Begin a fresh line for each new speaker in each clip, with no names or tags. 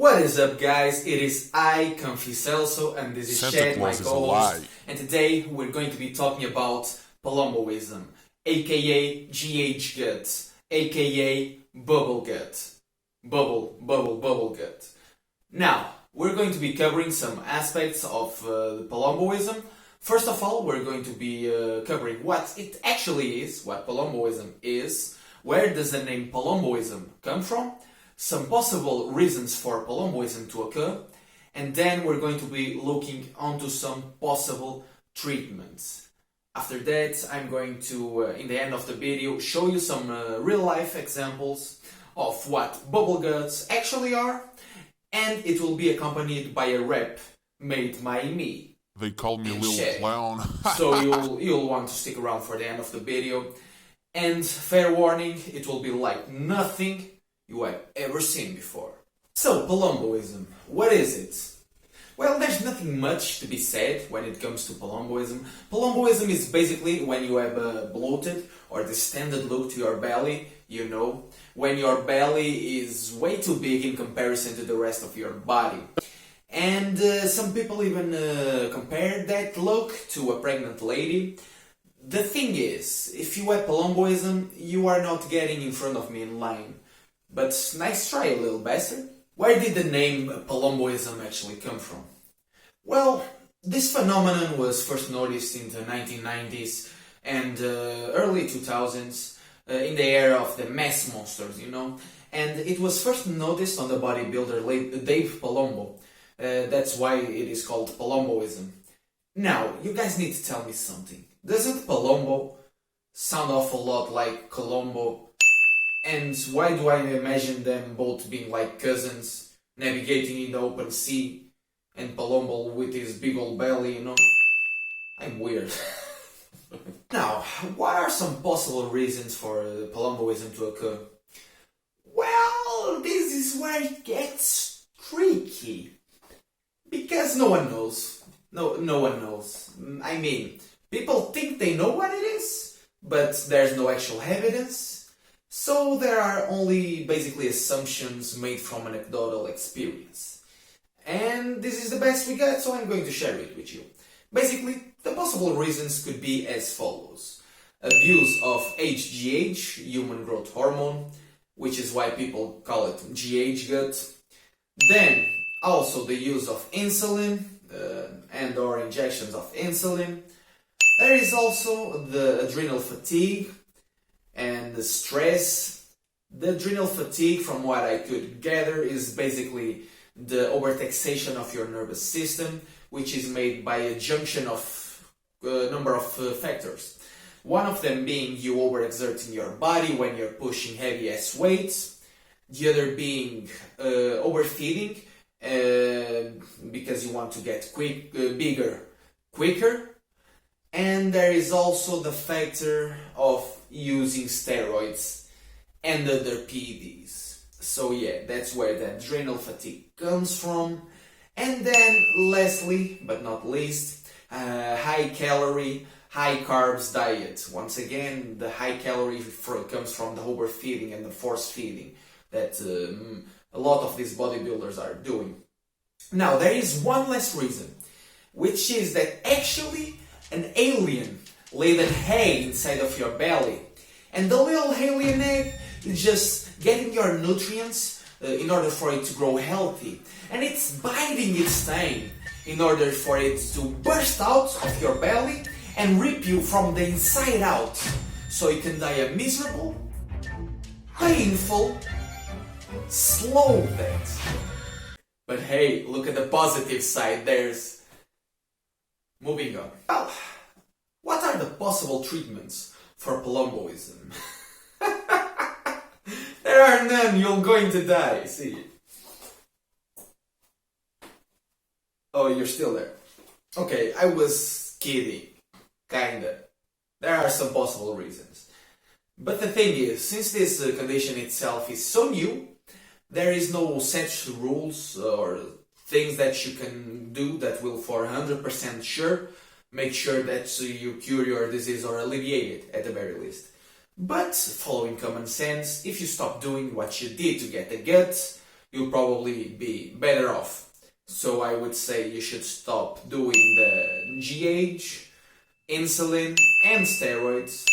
What is up, guys? It is I, Comfy Celso, and this is Chad, my co-host. And today we're going to be talking about Palumboism, aka GH gut, aka bubble gut. Bubble gut. Now, we're going to be covering some aspects of Palumboism. First of all, we're going to be covering what it actually is, what Palumboism is, where does the name Palumboism come from, some possible reasons for Palumboism to occur, and then we're going to be looking onto some possible treatments. After that, I'm going to, in the end of the video, show you some real-life examples of what bubble guts actually are, and it will be accompanied by a rap made by me.
They call me Little Clown.
So you'll want to stick around for the end of the video. And fair warning, it will be like nothing you have ever seen before. So, Palumboism, what is it? Well, there's nothing much to be said when it comes to Palumboism. Palumboism is basically when you have a bloated or distended look to your belly, you know, when your belly is way too big in comparison to the rest of your body. And some people even compare that look to a pregnant lady. The thing is, if you have Palumboism, you are not getting in front of me in line. But nice try, little bastard. Where did the name Palumboism actually come from? Well, this phenomenon was first noticed in the 1990s and early 2000s in the era of the mass monsters, you know. And it was first noticed on the bodybuilder Dave Palumbo. That's why it is called Palumboism. Now, you guys need to tell me something. Doesn't Palumbo sound awful lot like Colombo? And why do I imagine them both being like cousins, navigating in the open sea, and Palumbo with his big old belly, you know? I'm weird. Now, what are some possible reasons for Palumboism to occur? Well, this is where it gets tricky. Because no one knows. No one knows. I mean, people think they know what it is, but there's no actual evidence. So there are only basically assumptions made from anecdotal experience. And this is the best we got, so I'm going to share it with you. Basically, the possible reasons could be as follows. Abuse of HGH, human growth hormone, which is why people call it GH gut. Then, also the use of insulin and or injections of insulin. There is also the adrenal fatigue and the stress. The adrenal fatigue, from what I could gather, is basically the overtaxation of your nervous system, which is made by a junction of a number of factors. One of them being you overexerting your body when you're pushing heavy ass weights. The other being overfeeding, because you want to get bigger quicker. And there is also the factor of using steroids and other PEDs. So yeah, that's where the adrenal fatigue comes from. And then lastly, but not least, high calorie, high carbs diet. Once again, the high calorie comes from the overfeeding and the force feeding that a lot of these bodybuilders are doing. Now, there is one last reason, which is that actually an alien laid an egg inside of your belly. And the little alien egg is just getting your nutrients in order for it to grow healthy. And it's biding its time in order for it to burst out of your belly and rip you from the inside out. So you can die a miserable, painful, slow death. But hey, look at the positive side. There's... Moving on. Well, what are the possible treatments for Palumboism? There are none. You're going to die. See? Oh, you're still there. Okay, I was kidding. Kinda. There are some possible reasons. But the thing is, since this condition itself is so new, there is no set rules or things that you can do that will for 100% sure make sure that you cure your disease or alleviate it at the very least. But following common sense, if you stop doing what you did to get the gut, you'll probably be better off. So I would say you should stop doing the GH, insulin and steroids.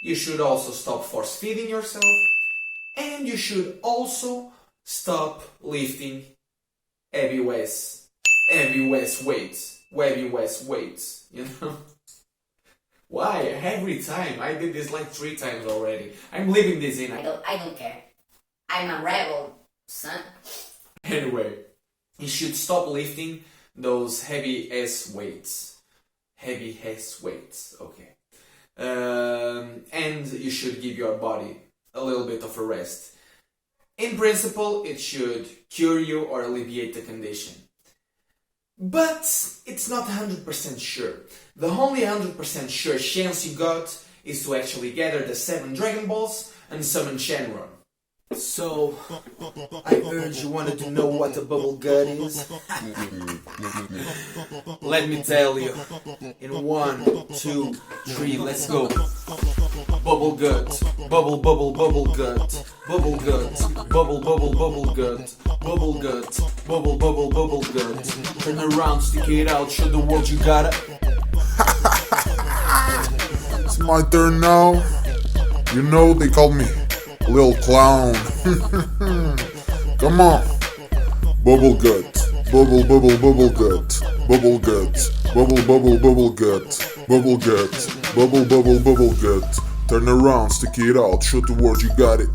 You should also stop force feeding yourself, and you should also stop lifting heavy weights, you know? Why? Every time. I did this like 3 times already. I'm leaving this in.
I don't care. I'm a rebel, son.
Anyway, you should stop lifting those heavy ass weights. Heavy ass weights, okay. And you should give your body a little bit of a rest. In principle, it should cure you or alleviate the condition. But it's not 100% sure. The only 100% sure chance you got is to actually gather the 7 Dragon Balls and summon Shenron. So, I urge you wanted to know what a bubble gut is? Let me tell you. In 1, 2, 3, let's go. Bubble gut, bubble bubble bubble gut, bubble gut, bubble bubble bubble gut, bubble gut, bubble bubble bubble gut. Turn around, stick it out, show the world you got it.
It's my turn now. You know they call me Lil Clown. Come on. Bubble gut. Bubble bubble bubble gut. Bubble gut. Bubble bubble bubble gut. Bubble gut. Bubble bubble bubble gut. Turn around, stick it out, show the world you got it.